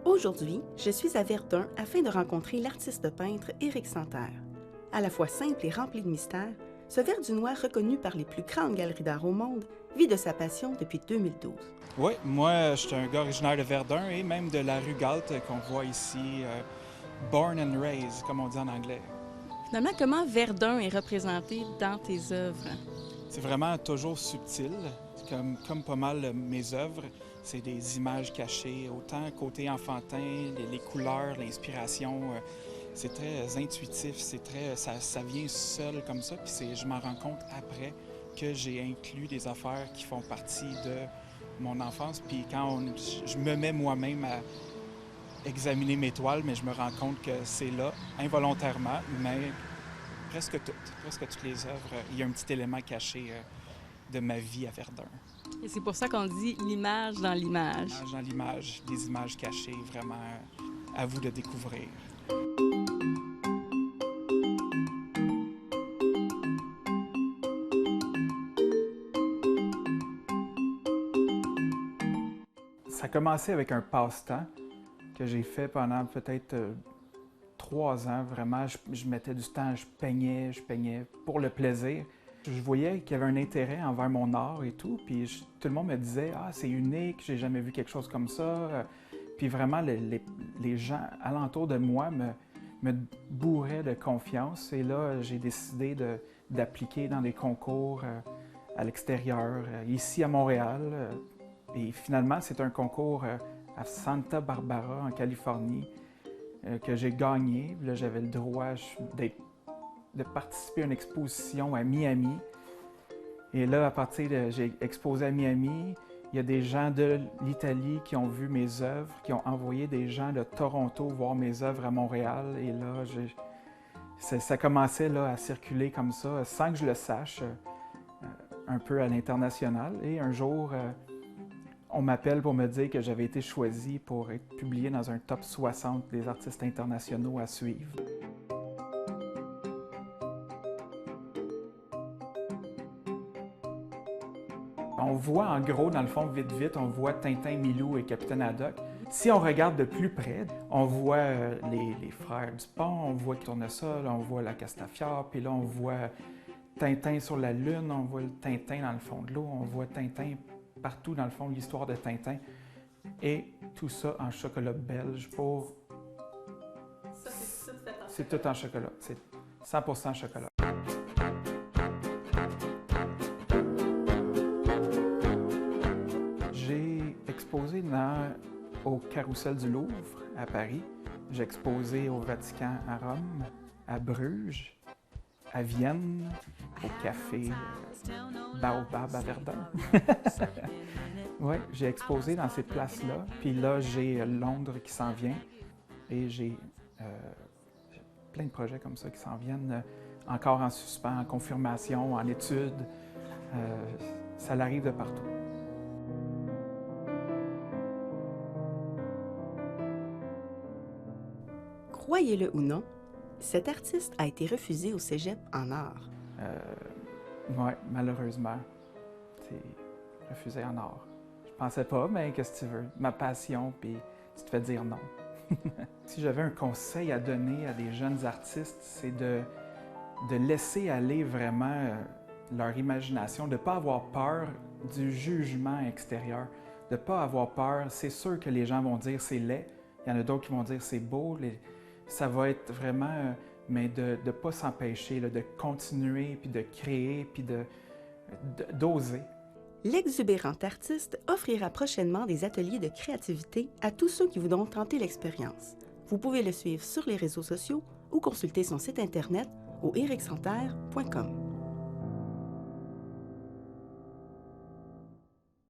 Aujourd'hui, je suis à Verdun afin de rencontrer l'artiste peintre Éric Santerre. À la fois simple et rempli de mystère, ce Verdunois reconnu par les plus grandes galeries d'art au monde vit de sa passion depuis 2012. Oui, moi, je suis un gars originaire de Verdun et même de la rue Galt qu'on voit ici, born and raised, comme on dit en anglais. Finalement, comment Verdun est représenté dans tes œuvres? C'est vraiment toujours subtil, comme pas mal mes œuvres. C'est des images cachées, autant côté enfantin, les couleurs, l'inspiration. C'est très intuitif, ça vient seul comme ça. Puis je m'en rends compte après que j'ai inclus des affaires qui font partie de mon enfance. Puis je me mets moi-même à examiner mes toiles, mais je me rends compte que c'est là, involontairement, mais presque toutes les œuvres, il y a un petit élément caché de ma vie à Verdun. Et c'est pour ça qu'on dit l'image dans l'image. L'image dans l'image, des images cachées, vraiment à vous de découvrir. Ça a commencé avec un passe-temps que j'ai fait pendant peut-être 3 ans. Vraiment, je mettais du temps, je peignais pour le plaisir. Je voyais qu'il y avait un intérêt envers mon art et tout, puis tout le monde me disait « Ah, c'est unique, j'ai jamais vu quelque chose comme ça. » Puis vraiment, les gens alentour de moi me bourraient de confiance. Et là, j'ai décidé d'appliquer dans des concours à l'extérieur, ici à Montréal. Et finalement, c'est un concours à Santa Barbara, en Californie, que j'ai gagné. Là, j'avais le droit de participer à une exposition à Miami. Et là, j'ai exposé à Miami. Il y a des gens de l'Italie qui ont vu mes œuvres, qui ont envoyé des gens de Toronto voir mes œuvres à Montréal. Et là, ça commençait là, à circuler comme ça, sans que je le sache, un peu à l'international. Et un jour, on m'appelle pour me dire que j'avais été choisi pour être publié dans un top 60 des artistes internationaux à suivre. On voit en gros, dans le fond, vite, on voit Tintin, Milou et Capitaine Haddock. Si on regarde de plus près, on voit les frères Dupont, on voit Tournesol, on voit la Castafiore, puis là on voit Tintin sur la Lune, on voit le Tintin dans le fond de l'eau, on voit Tintin partout dans le fond de l'histoire de Tintin. Et tout ça en chocolat belge pour... Ça, c'est tout fait en C'est tout en chocolat, c'est 100% chocolat. J'ai exposé au Carrousel du Louvre à Paris. J'ai exposé au Vatican à Rome, à Bruges, à Vienne, au café Baobab à Verdun. Oui, j'ai exposé dans ces places-là. Puis là, j'ai Londres qui s'en vient. Et j'ai plein de projets comme ça qui s'en viennent, encore en suspens, en confirmation, en études. Ça l'arrive de partout. Croyez-le ou non, cet artiste a été refusé au cégep en art. Oui, malheureusement, c'est refusé en art. Je pensais pas, mais qu'est-ce que tu veux? Ma passion, puis tu te fais dire non. Si j'avais un conseil à donner à des jeunes artistes, c'est de laisser aller vraiment leur imagination, de ne pas avoir peur du jugement extérieur, de ne pas avoir peur. C'est sûr que les gens vont dire c'est laid, il y en a d'autres qui vont dire c'est beau. Ça va être vraiment, mais de ne pas s'empêcher, de continuer, puis de créer, puis d'oser. L'exubérant artiste offrira prochainement des ateliers de créativité à tous ceux qui voudront tenter l'expérience. Vous pouvez le suivre sur les réseaux sociaux ou consulter son site internet au ericsanterre.com.